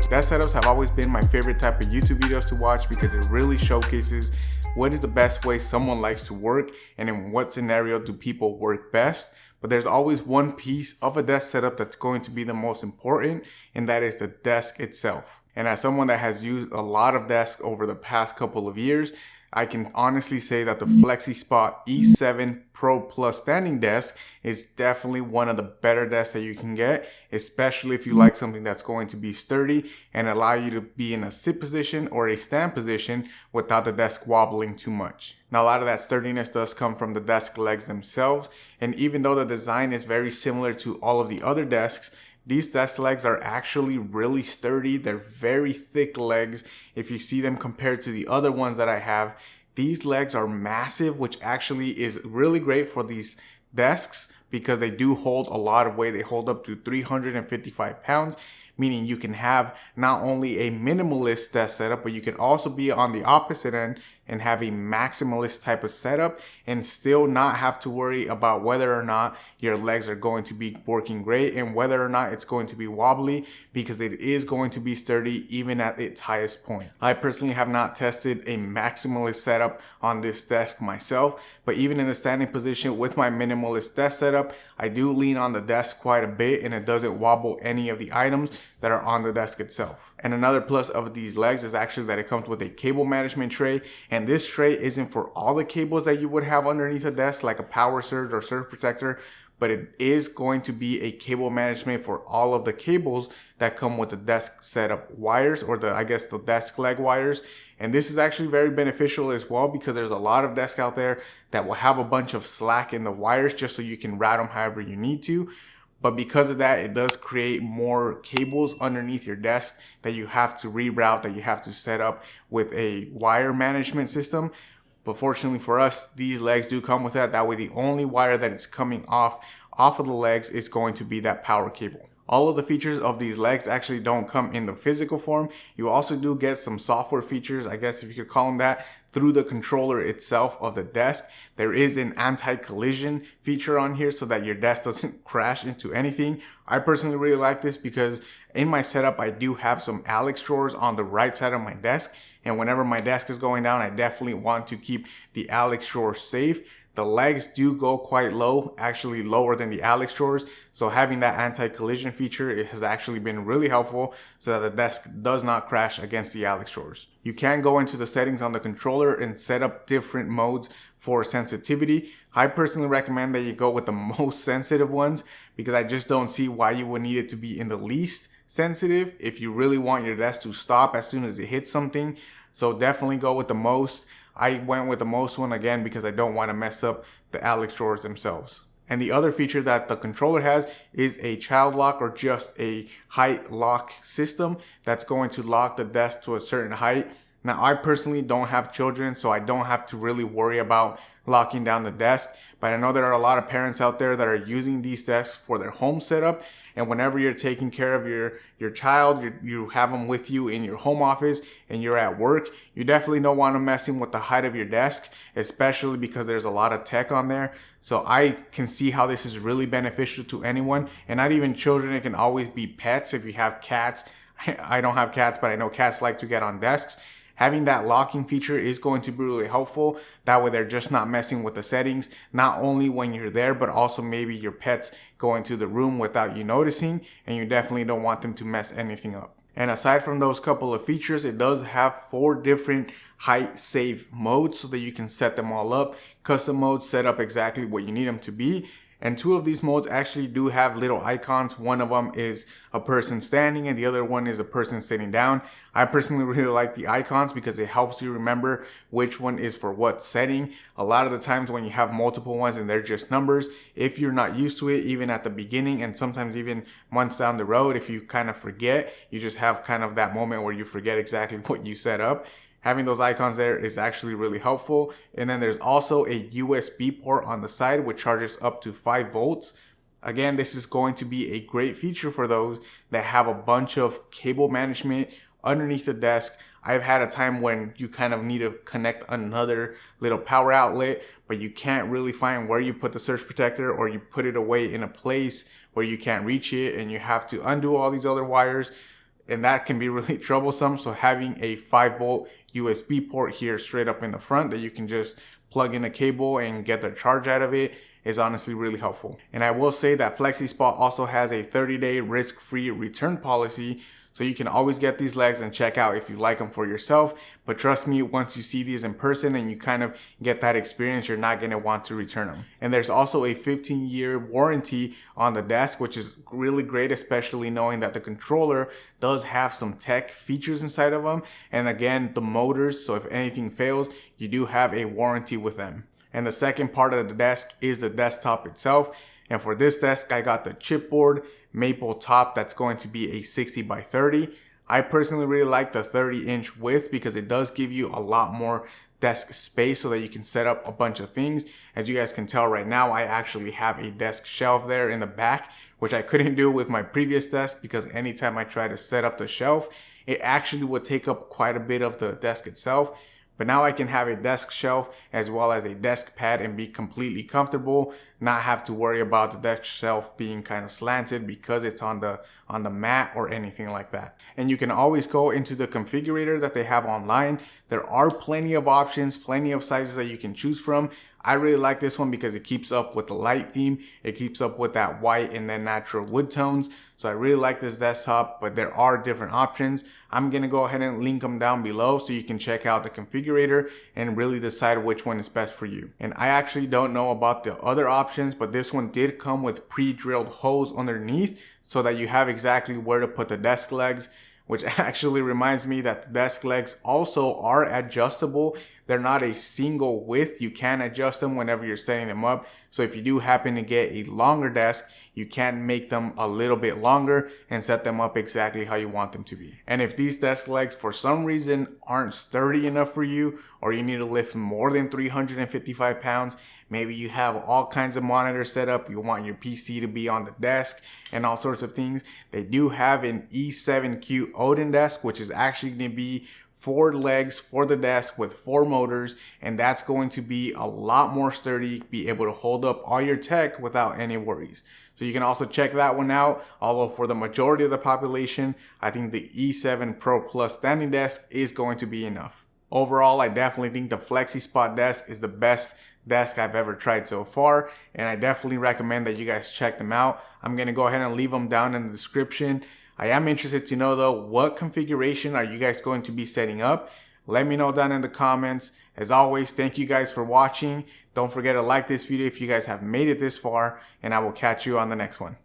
Desk setups have always been my favorite type of YouTube videos to watch because it really showcases what is the best way someone likes to work and in what scenario do people work best. But there's always one piece of a desk setup that's going to be the most important, and that is the desk itself. And as someone that has used a lot of desks over the past couple of years, I can honestly say that the Flexispot E7 Pro Plus standing desk is definitely one of the better desks that you can get, especially if you like something that's going to be sturdy and allow you to be in a sit position or a stand position without the desk wobbling too much. Now, a lot of that sturdiness does come from the desk legs themselves, and even though the design is very similar to all of the other desks, these desk legs are actually really sturdy. They're very thick legs. If you see them compared to the other ones that I have, these legs are massive, which actually is really great for these desks because they do hold a lot of weight. They hold up to 355 pounds, meaning you can have not only a minimalist desk setup, but you can also be on the opposite end and have a maximalist type of setup and still not have to worry about whether or not your legs are going to be working great and whether or not it's going to be wobbly, because it is going to be sturdy even at its highest point. I personally have not tested a maximalist setup on this desk myself, but even in the standing position with my minimalist desk setup, I do lean on the desk quite a bit and it doesn't wobble any of the items that are on the desk itself. And another plus of these legs is actually that it comes with a cable management tray, and this tray isn't for all the cables that you would have underneath a desk like a power surge or surge protector, but it is going to be a cable management for all of the cables that come with the desk setup wires, or the desk leg wires. And this is actually very beneficial as well because there's a lot of desks out there that will have a bunch of slack in the wires just so you can route them however you need to. But because of that, it does create more cables underneath your desk that you have to reroute, that you have to set up with a wire management system. But fortunately for us, these legs do come with that. That way, the only wire that it's coming off of the legs is going to be that power cable. All of the features of these legs actually don't come in the physical form. You also do get some software features, I guess if you could call them that, through the controller itself of the desk. There is an anti-collision feature on here so that your desk doesn't crash into anything. I personally really like this because in my setup, I do have some Alex drawers on the right side of my desk. And whenever my desk is going down, I definitely want to keep the Alex drawer safe. The legs do go quite low, actually lower than the Alex drawers. So having that anti-collision feature, it has actually been really helpful so that the desk does not crash against the Alex drawers. You can go into the settings on the controller and set up different modes for sensitivity. I personally recommend that you go with the most sensitive ones because I just don't see why you would need it to be in the least sensitive if you really want your desk to stop as soon as it hits something. So definitely go with the most. I went with the most one again because I don't want to mess up the Alex drawers themselves. And the other feature that the controller has is a child lock, or just a height lock system that's going to lock the desk to a certain height. Now, I personally don't have children, so I don't have to really worry about locking down the desk. But I know there are a lot of parents out there that are using these desks for their home setup. And whenever you're taking care of your child, you have them with you in your home office and you're at work, you definitely don't want to mess with the height of your desk, especially because there's a lot of tech on there. So I can see how this is really beneficial to anyone, and not even children. It can always be pets if you have cats. I don't have cats, but I know cats like to get on desks. Having that locking feature is going to be really helpful. That way they're just not messing with the settings, not only when you're there, but also maybe your pets go into the room without you noticing, and you definitely don't want them to mess anything up. And aside from those couple of features, it does have 4 different height safe modes so that you can set them all up. Custom modes set up exactly what you need them to be. And 2 of these modes actually do have little icons. One of them is a person standing and the other one is a person sitting down. I personally really like the icons because it helps you remember which one is for what setting. A lot of the times when you have multiple ones and they're just numbers, if you're not used to it, even at the beginning and sometimes even months down the road, if you kind of forget, you just have kind of that moment where you forget exactly what you set up. Having those icons there is actually really helpful. And then there's also a USB port on the side which charges up to 5 volts. Again, this is going to be a great feature for those that have a bunch of cable management underneath the desk. I've had a time when you kind of need to connect another little power outlet, but you can't really find where you put the surge protector, or you put it away in a place where you can't reach it and you have to undo all these other wires. And that can be really troublesome. So having a 5-volt USB port here straight up in the front that you can just plug in a cable and get the charge out of it is honestly really helpful. And I will say that Flexispot also has a 30-day risk-free return policy. So you can always get these legs and check out if you like them for yourself. But trust me, once you see these in person and you kind of get that experience, you're not going to want to return them. And there's also a 15-year warranty on the desk, which is really great, especially knowing that the controller does have some tech features inside of them. And again, the motors, so if anything fails, you do have a warranty with them. And the second part of the desk is the desktop itself. And for this desk, I got the chipboard maple top that's going to be a 60x30. I personally really like the 30-inch width because it does give you a lot more desk space so that you can set up a bunch of things. As you guys can tell right now, I actually have a desk shelf there in the back, which I couldn't do with my previous desk because anytime I try to set up the shelf, it actually would take up quite a bit of the desk itself. But now I can have a desk shelf as well as a desk pad and be completely comfortable, not have to worry about the desk shelf being kind of slanted because it's on the mat or anything like that. And you can always go into the configurator that they have online. There are plenty of options, plenty of sizes that you can choose from. I really like this one because it keeps up with the light theme. It keeps up with that white and then natural wood tones. So I really like this desktop, but there are different options. I'm going to go ahead and link them down below so you can check out the configurator and really decide which one is best for you. And I actually don't know about the other options, but this one did come with pre-drilled holes underneath so that you have exactly where to put the desk legs, which actually reminds me that the desk legs also are adjustable. They're not a single width. You can adjust them whenever you're setting them up. So if you do happen to get a longer desk, you can make them a little bit longer and set them up exactly how you want them to be. And if these desk legs for some reason aren't sturdy enough for you, or you need to lift more than 355 pounds, maybe you have all kinds of monitors set up, you want your PC to be on the desk and all sorts of things, they do have an E7Q Odin desk, which is actually going to be 4 legs for the desk with 4 motors, and that's going to be a lot more sturdy, be able to hold up all your tech without any worries. So you can also check that one out, although for the majority of the population, I think the E7 Pro Plus standing desk is going to be enough. Overall, I definitely think the Flexispot desk is the best desk I've ever tried so far, and I definitely recommend that you guys check them out. I'm going to go ahead and leave them down in the description. I am interested to know though, what configuration are you guys going to be setting up? Let me know down in the comments. As always, thank you guys for watching. Don't forget to like this video if you guys have made it this far, and I will catch you on the next one.